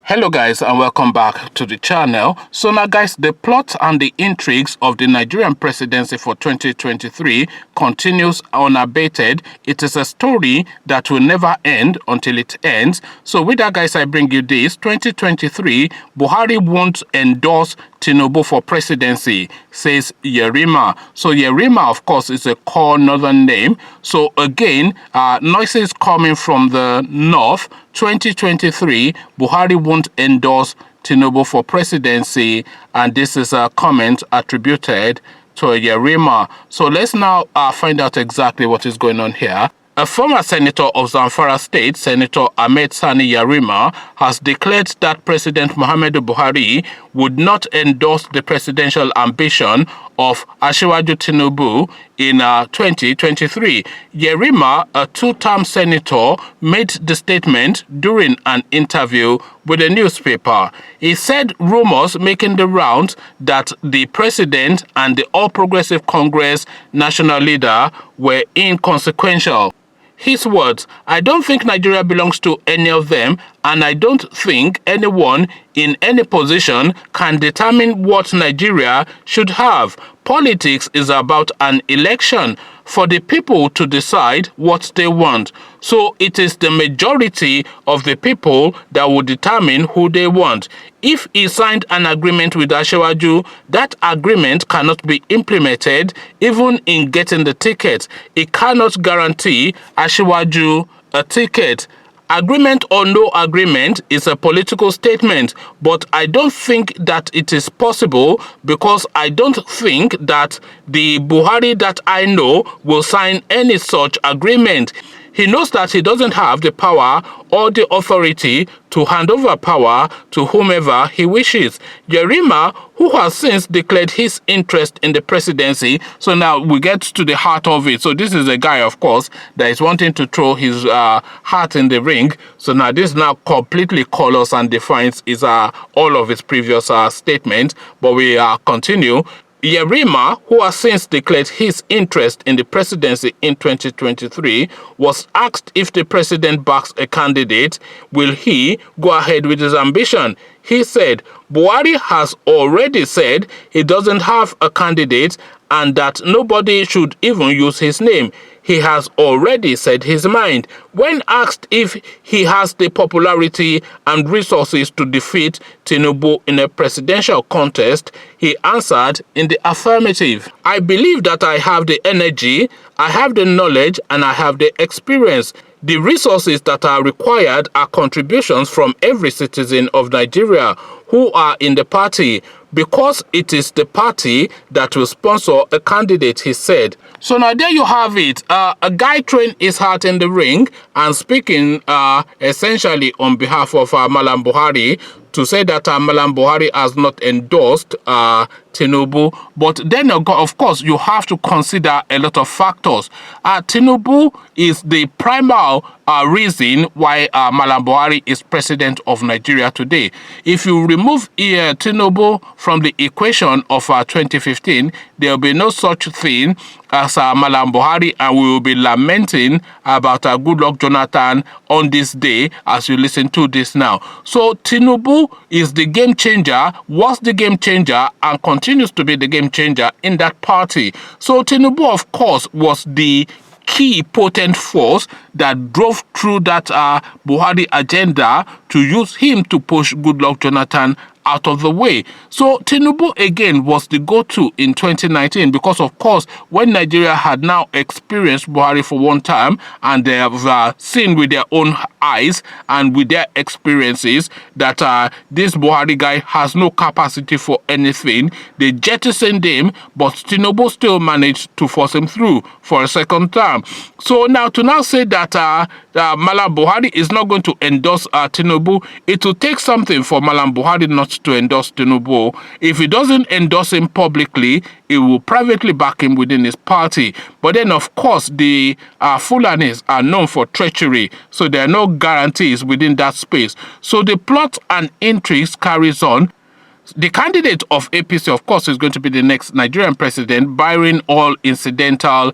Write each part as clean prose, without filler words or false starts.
Hello guys and welcome back to the channel. So now guys, the plot and the intrigues of the Nigerian presidency for 2023 continues unabated. It is a story that will never end until it ends. So with that guys, I bring you this. 2023, Buhari won't endorse Tinubu for presidency, says Yerima. So Yerima, of course, is a core northern name. So again, noises coming from the north. 2023, Buhari won't endorse Tinubu for presidency, and this is a comment attributed to Yerima. So let's now find out exactly what is going on here. A former senator of Zamfara State, Senator Ahmed Sani Yarima, has declared that President Muhammadu Buhari would not endorse the presidential ambition of Asiwaju Tinubu in 2023. Yerima, a two-term senator, made the statement during an interview with a newspaper. He said rumors making the rounds that the president and the All Progressive Congress national leader were inconsequential. His words, "I don't think Nigeria belongs to any of them, and I don't think anyone in any position can determine what Nigeria should have. Politics is about an election for the people to decide what they want. So it is the majority of the people that will determine who they want. If he signed an agreement with Asiwaju, that agreement cannot be implemented even in getting the ticket. It cannot guarantee Asiwaju a ticket. Agreement or no agreement is a political statement, but I don't think that it is possible because I don't think that the Buhari that I know will sign any such agreement. He knows that he doesn't have the power or the authority to hand over power to whomever he wishes." Yerima, who has since declared his interest in the presidency, so now we get to the heart of it. So this is a guy, of course, that is wanting to throw his heart in the ring. So now this now completely colors and defines his all of his previous statements. But we continue. Yerima, who has since declared his interest in the presidency in 2023, was asked if the president backs a candidate, will he go ahead with his ambition? He said, "Buhari has already said he doesn't have a candidate and that nobody should even use his name. He has already said his mind." When asked if he has the popularity and resources to defeat Tinubu in a presidential contest, he answered in the affirmative. "I believe that I have the energy, I have the knowledge, and I have the experience. The resources that are required are contributions from every citizen of Nigeria who are in the party, because it is the party that will sponsor a candidate," he said. So now there you have it. A guy throwing his heart in the ring and speaking essentially on behalf of Malam Buhari to say that Malam Buhari has not endorsed Tinubu. But then, of course, you have to consider a lot of factors. Tinubu is the primary reason why Malam Buhari is president of Nigeria today. If you remove Tinubu from the equation of 2015, there will be no such thing as Malam Buhari, and we will be lamenting about Goodluck Jonathan on this day as you listen to this now. So Tinubu is the game changer, was the game changer, and continues to be the game changer in that party. So Tinubu, of course, was the key potent force that drove through that Buhari agenda to use him to push Goodluck Jonathan out of the way. So Tinubu again was the go-to in 2019 because, of course, when Nigeria had now experienced Buhari for one time and they have seen with their own eyes and with their experiences that this Buhari guy has no capacity for anything, they jettisoned him, but Tinubu still managed to force him through for a second term. So now to now say that Malam Buhari is not going to endorse Tinubu, it will take something for Malam Buhari not to endorse Tinubu. If he doesn't endorse him publicly, he will privately back him within his party. But then, of course, the Fulanis are known for treachery, so there are no guarantees within that space. So the plot and intrigues carries on. The candidate of APC, of course, is going to be the next Nigerian president, barring all incidental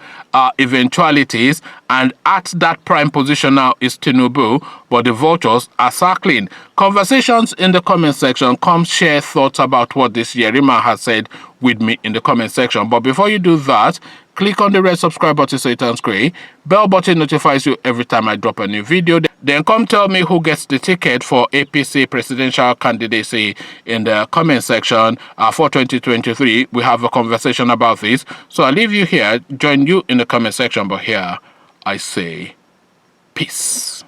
eventualities. And at that prime position now is Tinubu, but the vultures are circling. Conversations in the comment section. Come share thoughts about what this Yerima has said with me in the comment section. But before you do that, click on the red subscribe button so it turns gray. Bell button notifies you every time I drop a new video. Then come tell me who gets the ticket for APC presidential candidacy in the comment section for 2023. We have a conversation about this. So I'll leave you here, join you in the comment section. But here I say peace.